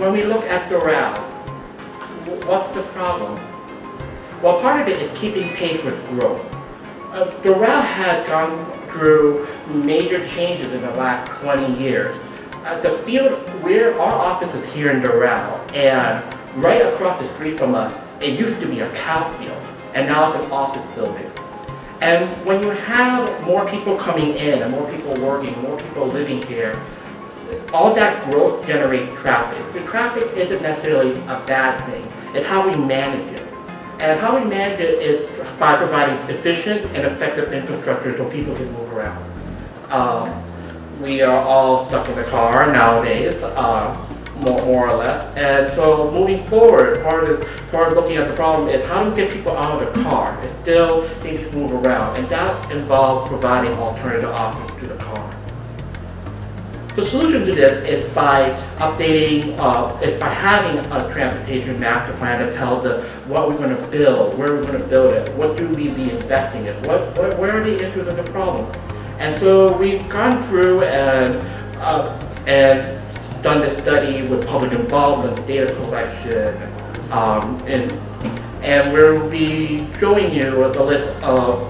when we look at Doral, what's the problem? Well, part of it is keeping pace with growth. Doral had gone through major changes in the last 20 years. The field, our office is here in Doral, and right across the street from us, it used to be a cow field, and now it's an office building. And when you have more people coming in, and more people working, more people living here, all that growth generates traffic. The traffic isn't necessarily a bad thing, it's how we manage it. And how we manage it is by providing efficient and effective infrastructure so people can move around. We are all stuck in the car nowadays, more or less. And so moving forward, part of looking at the problem is how do we get people out of the car and still need to move around. And that involves providing alternative options to the car. The solution to this is by updating, by having a transportation master plan that tells us what we're going to build, where we're going to build it, what do we be investing in, where are the issues and the problems. And so we've gone through and done this study with public involvement, data collection, and we'll be showing you the list of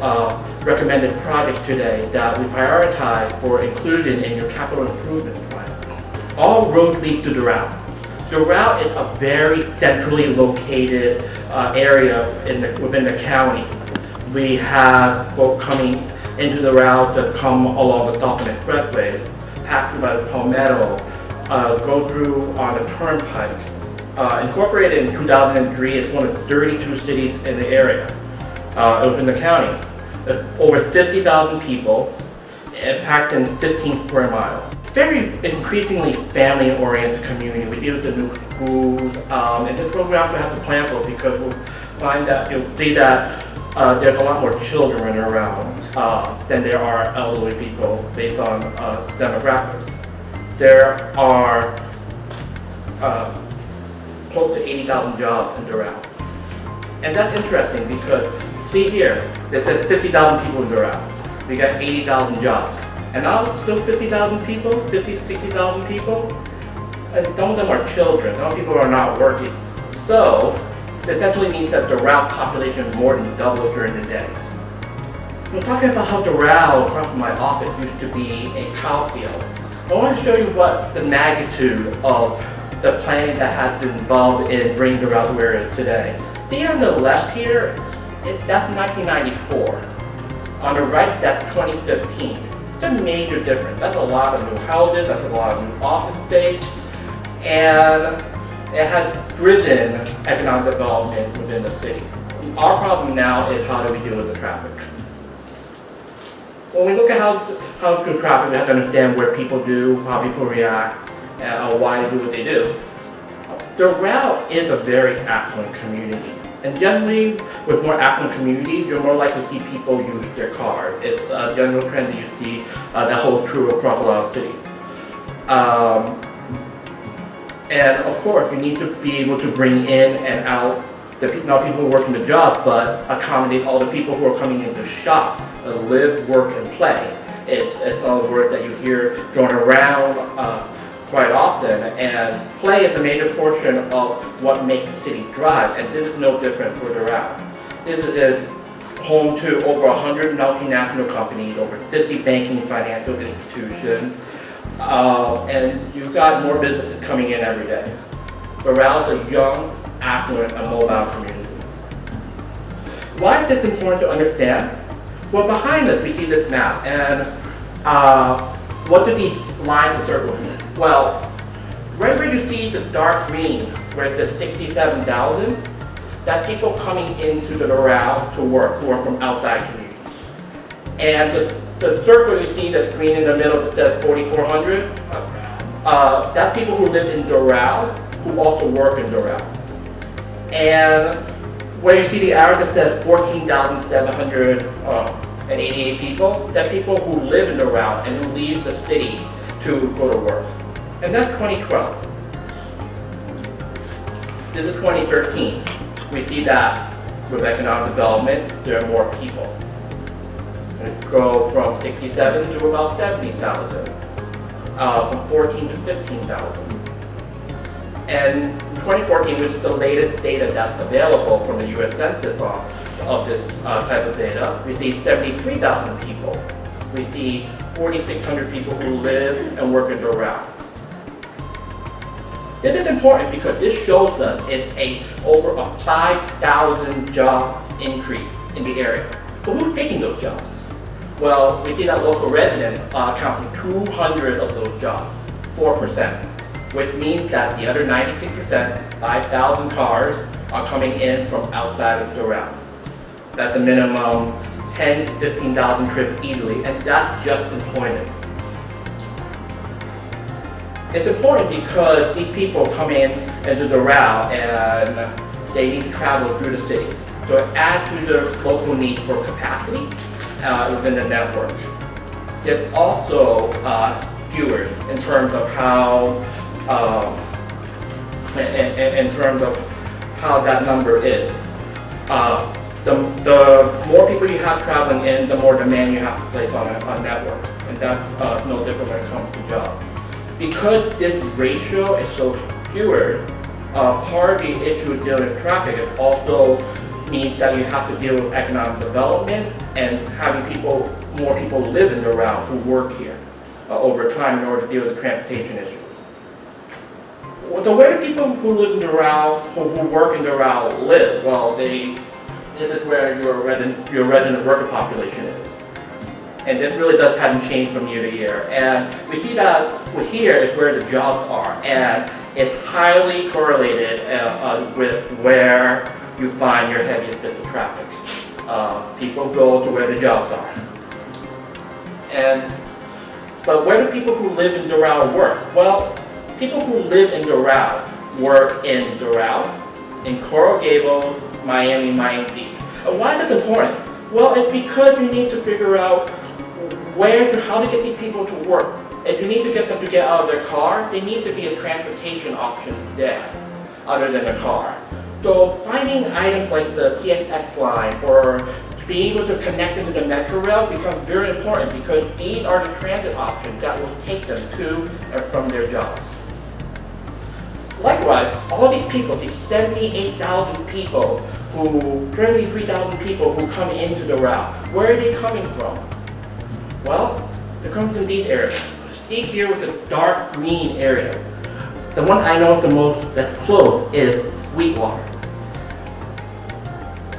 recommended projects today that we prioritize for inclusion in your capital improvement plan. All roads lead to Doral. Doral is a very centrally located area within the county. We have folk coming into the route that come along the Dolphin Expressway, pass through by the Palmetto, go through on the Turnpike. Incorporated in 2003, it's one of 32 cities in the area, within the county. There's over 50,000 people, packed in 15 square miles. Very increasingly family-oriented community. We deal with the new schools, and this program we have to plan for because we'll find that you'll see that there's a lot more children around than there are elderly people based on demographics. There are close to 80,000 jobs in Doral. And that's interesting because, see here, there's 50,000 people in Doral. We got 80,000 jobs. And now still 50,000 people, 60,000 people, and some of them are children, some people are not working. So, that essentially means that Doral population more than doubles during the day. We're talking about how Doral, across from my office, used to be a cow field. I want to show you what the magnitude of the planning that has been involved in bringing Doral to where it is today. See on the left here, that's 1994. On the right, that's 2015. It's a major difference. That's a lot of new houses, that's a lot of new office space, and it has driven economic development within the city. Our problem now is how do we deal with the traffic? When we look at how to do traffic, we have to understand where people do, how people react, and why they do what they do. Doral is a very affluent community. And generally, with more affluent communities, you're more likely to see people use their cars. It's a general trend that you see that holds true across a lot of cities. And of course, you need to be able to bring in and out not people who work in the job, but accommodate all the people who are coming in to shop, live, work, and play. It's all the word that you hear thrown around quite often, and play is a major portion of what makes the city thrive, and this is no different for Doral. This is home to over 100 multinational companies, over 50 banking and financial institutions, and you've got more businesses coming in every day. Doral is a young, affluent, and mobile community. Why is this important to understand? Well, behind us we see this map, and what do these lines and circles mean? Well, right where you see the dark green, where it says 67,000, that's people coming into the Doral to work who are from outside communities. And the circle you see that's green in the middle that says 4,400, that's people who live in Doral who also work in Doral. And where you see the arrow that says 14,788 people, that's people who live in Doral and who leave the city to go to work. And that's 2012. This is 2013. We see that with economic development, there are more people. It go from 67 to about 70,000, from 14 to 15,000. And in 2014, which is the latest data that's available from the US Census of this type of data, we see 73,000 people. We see 4,600 people who live and work in Doral. This is important because this shows us it's over a 5,000 job increase in the area. But who's taking those jobs? Well, we see that local residents account for 200 of those jobs, 4%, which means that the other 96%, 5,000 cars, are coming in from outside of Doral. That's a minimum 10 to 15,000 trips easily, and that's just employment. It's important because these people come into Doral and they need to travel through the city. So it adds to the local need for capacity within the network. There's also skewers in terms of how that number is. The more people you have traveling in, the more demand you have to place on a network, and that's no different when it comes to jobs. Because this ratio is so skewed, part of the issue with dealing with traffic is also means that you have to deal with economic development and having more people live in Doral who work here over time in order to deal with the transportation issue. So where do people who live in Doral, who work in Doral live? Well, this is where your resident worker population is. And this really hasn't changed from year to year. And we see that here is where the jobs are. And it's highly correlated with where you find your heaviest bits of traffic. People go to where the jobs are. But where do people who live in Doral work? Well, people who live in Doral work in Doral, in Coral Gables, Miami Beach. And why is that important? Well, it's because you need to figure out how to get these people to work. If you need to get them to get out of their car, there needs to be a transportation option there, other than a car. So finding items like the CSX line or being able to connect them to the Metro Rail becomes very important because these are the transit options that will take them to and from their jobs. Likewise, all these people, these 78,000 people 33,000 people who come into Doral, where are they coming from? Well, they're coming from these areas. See here with the dark green area. The one I know the most that's close is Sweetwater.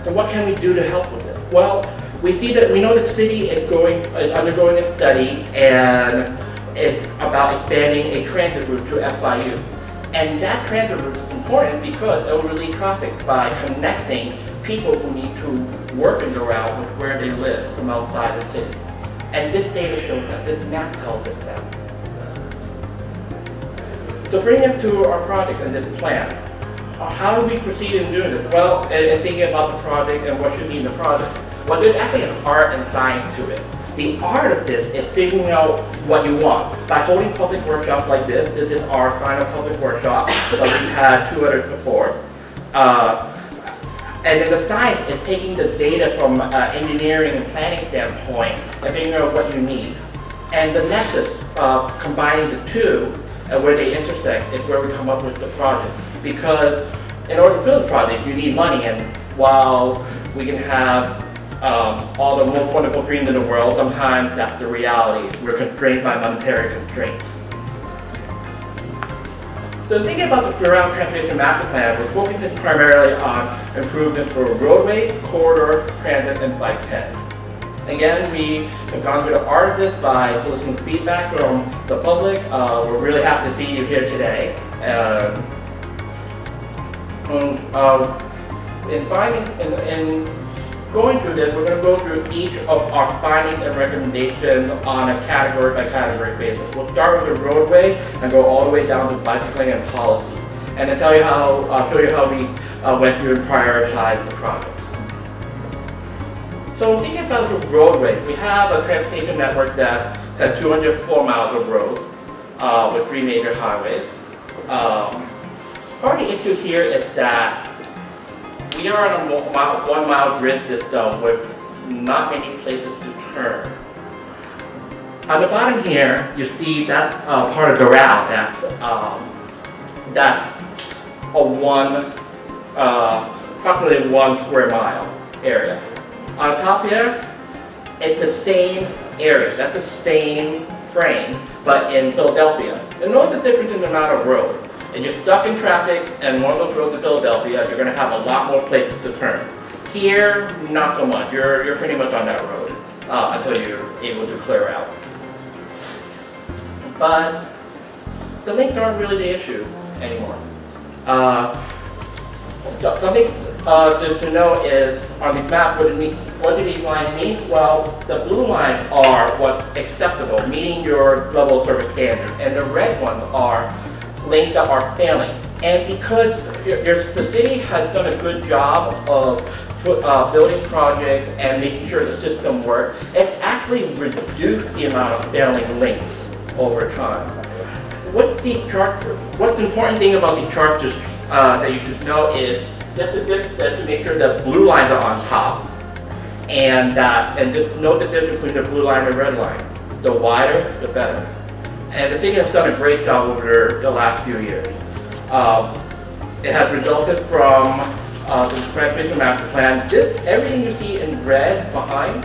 So what can we do to help with it? Well, we know the city is undergoing a study and it's about expanding a transit route to FIU. And that transit route is important because it will relieve traffic by connecting people who need to work in Doral with where they live from outside the city. And this data shows that, this map tells us that. So bring us to our project and this plan. How do we proceed in doing this? Well, in thinking about the project and what should be in the project. Well, there's actually an art and science to it. The art of this is figuring out what you want. By holding public workshops like this is our final public workshop. So we've had 2 others before. And then the science is taking the data from engineering and planning standpoint and figuring out what you need. And the nexus, combining the two and where they intersect is where we come up with the project. Because in order to build a project, you need money, and while we can have all the most wonderful dreams in the world, sometimes that's the reality. We're constrained by monetary constraints. So thinking about the Doral Transportation Master Plan, we're focusing primarily on improvements for roadway, corridor, transit, and bike paths. Again, we have gone through the art of this by soliciting feedback from the public. We're really happy to see you here today. In going through this, we're going to go through each of our findings and recommendations on a category by category basis. We'll start with the roadway and go all the way down to bicycling and policy. And to tell you I'll show you how we went through and prioritized the projects. So thinking about the roadway, we have a transportation network that has 204 miles of roads with 3 major highways. Part of the issue here is that we are on a 1 mile grid system with not many places to turn. On the bottom here, you see that part of Doral that's approximately 1 square mile area. On top here, it's the same area, that's the same frame, but in Philadelphia. And note the difference in the amount of road. And you're stuck in traffic, and one of those roads in Philadelphia, you're going to have a lot more places to turn. Here, not so much. You're pretty much on that road until you're able to clear out. But the links aren't really the issue anymore. Something to know is on the map, what do these lines mean? Well, the blue lines are what's acceptable, meeting your level of service standard, and the red ones are links that are failing. And because the city has done a good job of building projects and making sure the system works, it's actually reduced the amount of failing links over time. What's the important thing about the chart that you should know is just to make sure the blue lines are on top, and just note the difference between the blue line and red line. The wider, the better. And the city has done a great job over the last few years. It has resulted from the Pedestrian Master Plan. Everything you see in red behind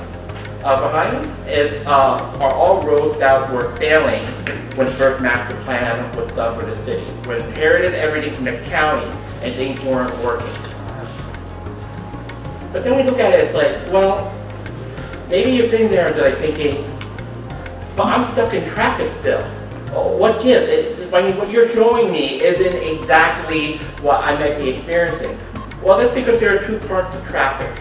are all roads that were failing when the first master plan was done for the city. We inherited everything from the county and things weren't working. But then we look at it, it's like, well, maybe you're sitting there like thinking, but I'm stuck in traffic still. Oh, what gives? I mean, what you're showing me isn't exactly what I might be experiencing. Well, that's because there are two parts of traffic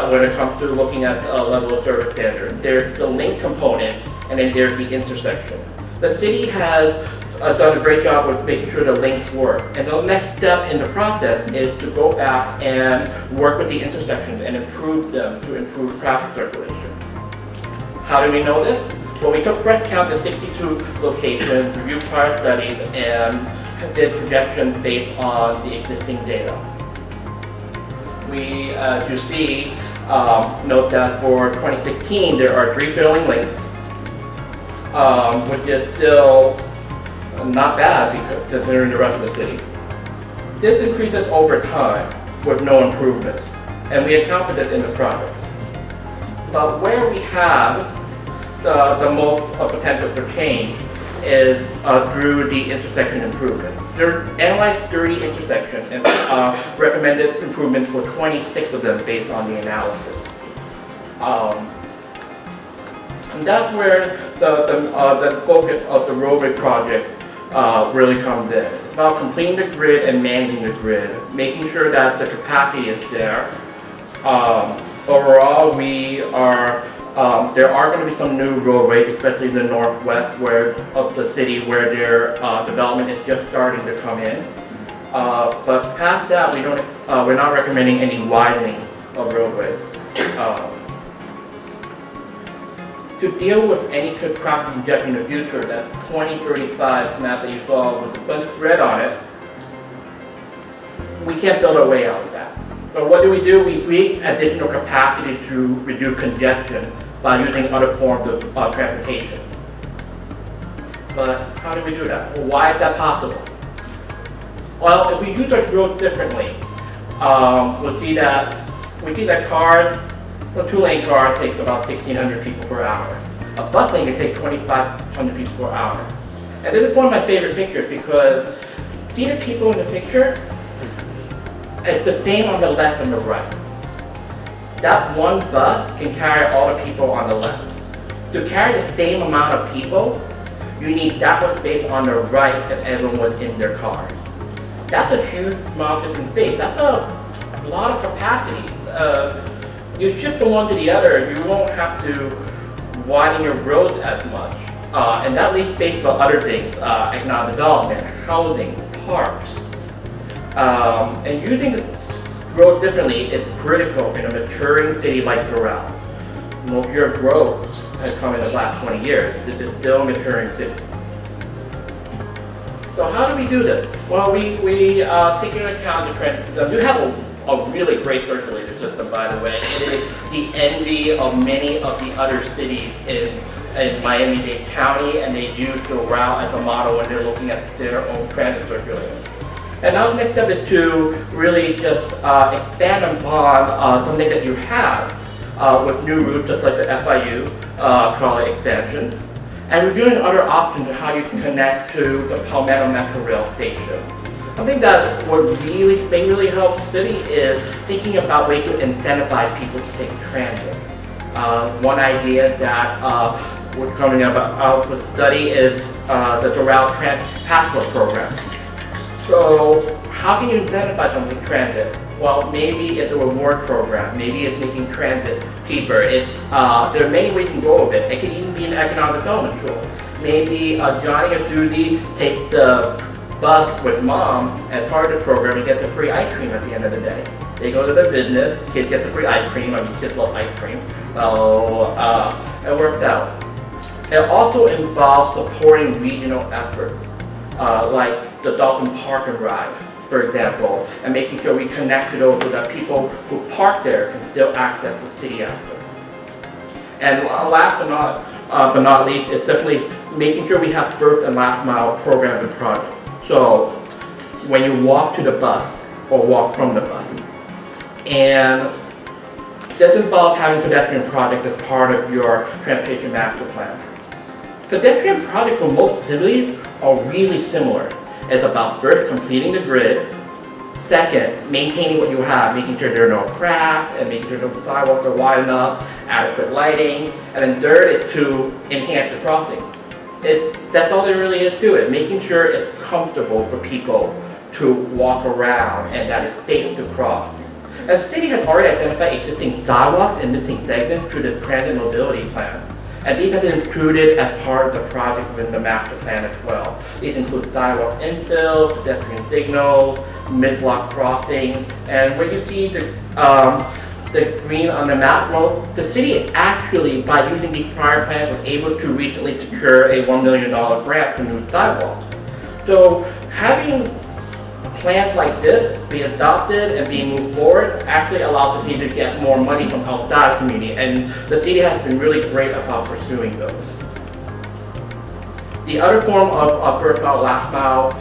when it comes to looking at level of service standard. There's the link component, and then there's the intersection. The city has done a great job with making sure the links work. And the next step in the process is to go back and work with the intersections and improve them to improve traffic circulation. How do we know this? Well, we took fresh count of 62 locations, reviewed prior studies, and did projections based on the existing data. We, as you see, note that for 2016 there are 3 failing links, which is still not bad because considering the rest of the city. This increases over time with no improvements, and we account for this in the project. But where we have the most potential for change is through the intersection improvement. There analyzed 30 intersections and recommended improvements for 26 of them based on the analysis. And that's where the focus of the roadway project really comes in. It's about completing the grid and managing the grid, making sure that the capacity is there. Overall, there are going to be some new roadways, especially in the northwest of the city where their development is just starting to come in. But past that, we're not recommending any widening of roadways. To deal with any traffic congestion in the future, that 2035 map that you saw with a bunch of red on it, we can't build our way out of that. So what do? We create additional capacity to reduce congestion by using other forms of transportation. But how do we do that? Well, why is that possible? Well, if we use our roads differently, we see that cars, a 2-lane car takes about 1,600 people per hour. A bus lane can take 2,500 people per hour. And this is one of my favorite pictures because see the people in the picture? It's the same on the left and the right. That one bus can carry all the people on the left. To carry the same amount of people, you need that much space on the right that everyone was in their cars. That's a huge amount of different space. That's a lot of capacity. You shift from one to the other, you won't have to widen your roads as much. And that leaves space for other things, economic development, housing, parks. And using the road differently is critical in a maturing city like Doral. Most of your growth has come in the last 20 years. This is still a maturing city. So how do we do this? Well, we take into account the transit system. We have a really great circulator system, by the way. It is the envy of many of the other cities in Miami-Dade County, and they use Doral as a model when they're looking at their own transit circulators. And now the next step is to really just expand upon something that you have with new routes, just like the FIU trolley expansion. And reviewing other options of how you can connect to the Palmetto Metro Rail station. I think that what really helps the city is thinking about ways to incentivize people to take transit. One idea that we're coming out with study is the Doral Passport program. So how can you incentivize something transit? Well, maybe it's a reward program. Maybe it's making transit cheaper. There are many ways you can go with it. It can even be an economic development tool. Maybe Johnny or Susie take the bus with mom as part of the program and get the free ice cream at the end of the day. They go to their business, kids get the free ice cream. I mean, kids love ice cream. So it worked out. It also involves supporting regional efforts, like the Dolphin Park and Ride, for example, and making sure we connect to those so that people who park there can still access the city after. And last but not least, it's definitely making sure we have first and last mile programs and projects. So when you walk to the bus or walk from the bus, and this involves having pedestrian projects as part of your transportation master plan. Pedestrian projects for most cities are really similar. It's about first completing the grid, second maintaining what you have, making sure there are no cracks and making sure the sidewalks are wide enough, adequate lighting, and then third is to enhance the crossing. That's all there really is to it, making sure it's comfortable for people to walk around and that it's safe to cross. And the city has already identified existing sidewalks in existing segments through the transit mobility plan. And these have been included as part of the project within the master plan as well. These include sidewalk infill, pedestrian signals, mid-block crossing, and where you see the green on the map, well, the city actually, by using these prior plans, was able to recently secure a $1 million grant for new sidewalks. So having plans like this be adopted and be moved forward actually allows the city to get more money from outside the community, and the city has been really great about pursuing those. The other form of first mile, last mile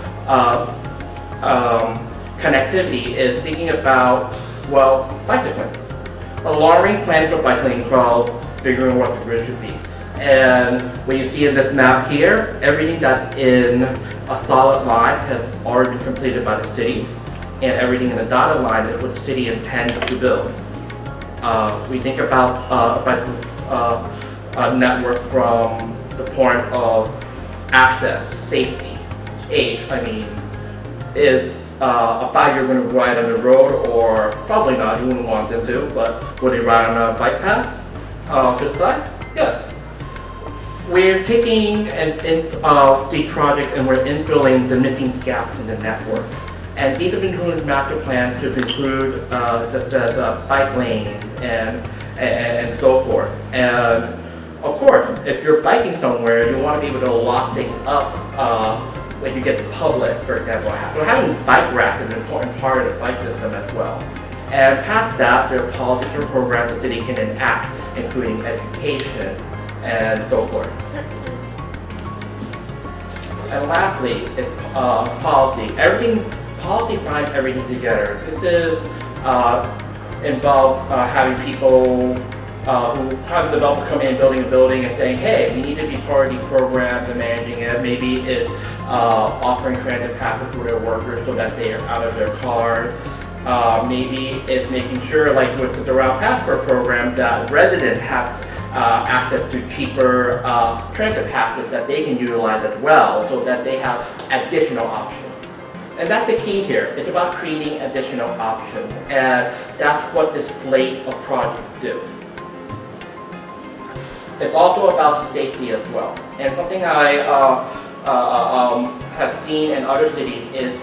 connectivity is thinking about, well, bicycling. A long-range plan for bicycling involves figuring what the grid should be. And what you see in this map here, everything that's in a solid line has already been completed by the city, and everything in the dotted line is what the city intends to build. We think about a network from the point of access, safety, age. I mean, is a 5-year going to ride on the road, or probably not, you wouldn't want them to, but would they ride on a bike path to the side? Yes. We're taking these projects and we're infilling the missing gaps in the network. And these have been included in master plans to include the bike lanes and so forth. And of course, if you're biking somewhere, you want to be able to lock things up when you get to public, for example. So having bike racks is an important part of the bike system as well. And past that, there are policies or programs the city can enact, including education and so forth. And lastly, it's policy. Policy binds everything together. This is involved having people who have developed come in building a building and saying, hey, we need to be part of these programs and managing it. Maybe it's offering transit passes for their workers so that they are out of their cars. Maybe it's making sure, like with the Doral Passport program, that residents have access to cheaper transit passes that they can utilize as well, so that they have additional options. And that's the key here. It's about creating additional options, and that's what this slate of projects do. It's also about safety as well. And something I have seen in other cities is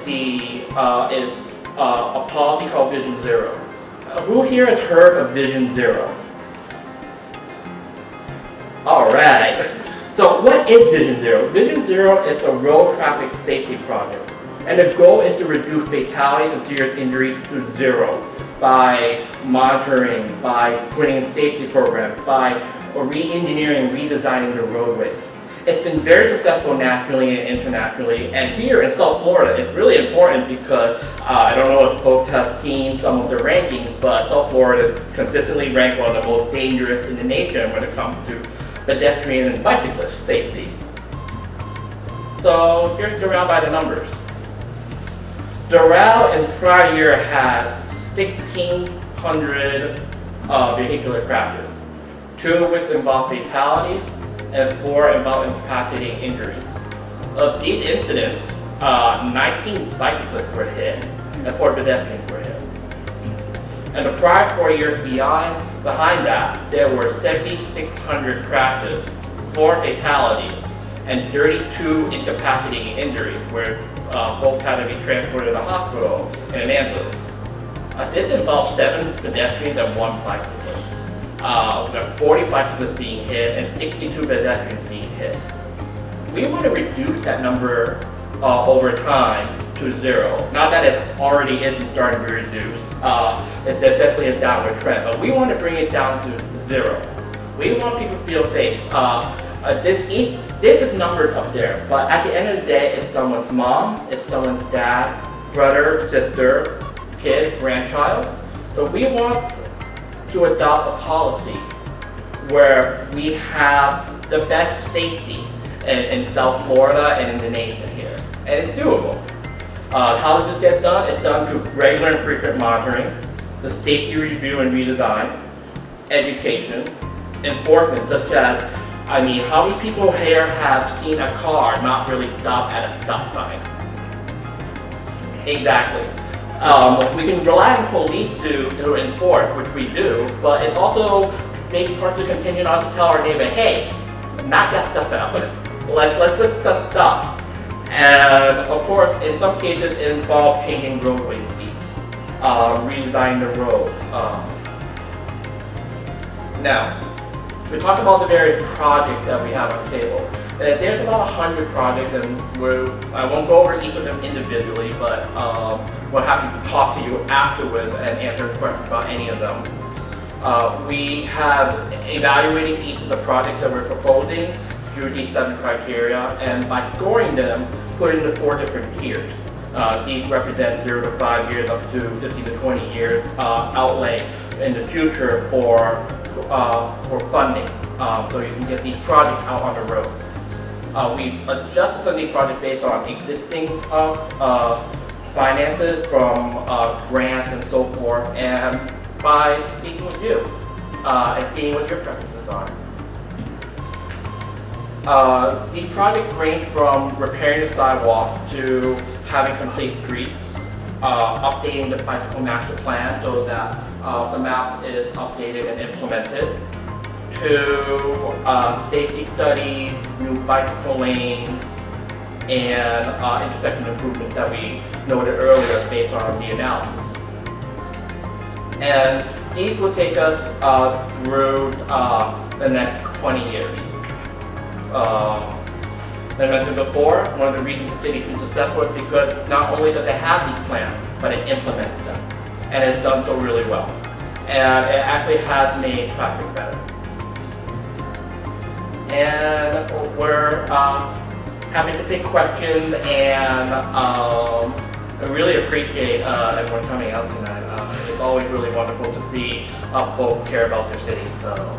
a policy called Vision Zero. Who here has heard of Vision Zero? All right. So what is Vision Zero? Vision Zero is a road traffic safety project. And the goal is to reduce fatalities and serious injuries to zero by monitoring, by putting in safety programs, by re-engineering and redesigning the roadways. It's been very successful nationally and internationally, and here in South Florida, it's really important because I don't know if folks have seen some of the rankings, but South Florida consistently ranked one of the most dangerous in the nation when it comes to pedestrian and bicyclist safety. So here's Doral by the numbers. Doral in prior year had 1,600 vehicular crashes, 2 of which involved fatalities, and 4 involved incapacitating injuries. Of these incidents, 19 bicyclists were hit and 4 pedestrians were hit. And the prior 4 years behind that, there were 7,600 crashes, 4 fatalities, and 32 incapacitating injuries where folks had to be transported to the hospital in an ambulance. This involved 7 pedestrians and 1 bicyclist. We have 40 bicyclists being hit and 62 pedestrians being hit. We want to reduce that number over time to 0. Not that it already isn't starting to reduce. It's definitely a downward trend, but we want to bring it down to 0. We want people to feel safe. There's numbers up there, but at the end of the day, it's someone's mom, it's someone's dad, brother, sister, kid, grandchild. So we want to adopt a policy where we have the best safety in South Florida and in the nation here. And it's doable. How does it get done? It's done through regular and frequent monitoring, the safety review and redesign, education, enforcement, such as, how many people here have seen a car not really stop at a stop sign? Exactly. We can rely on police to enforce, which we do, but it's also maybe for us to continue not to tell our neighbor, hey, knock that stuff out. Let's put stuff stop. And of course, in some cases, it involves changing roadway speeds, redesigning the road. Now, we talked about the various projects that we have on the table. There's about 100 projects, and I won't go over each of them individually, but we're happy to talk to you afterwards and answer questions about any of them. We have evaluated each of the projects that we're proposing through these 7 criteria, and by scoring them, put into 4 different tiers. These represent 0 to 5 years up to 15 to 20 years outlay in the future for funding, so you can get these projects out on the road. We've adjusted some of these projects based on existing finances from grants and so forth, and by speaking with you and seeing what your preferences are. These projects range from repairing the sidewalks to having complete streets, updating the bicycle master plan so that the map is updated and implemented, to safety studies, new bicycle lanes, and intersection improvements that we noted earlier based on the analysis. And these will take us through the next 20 years. As I mentioned before, one of the reasons the city is successful is because not only does it have these plans, but it implements them. And it's done so really well. And it actually has made traffic better. And we're happy to take questions, and I really appreciate everyone coming out tonight. It's always really wonderful to see folks care about their city. So.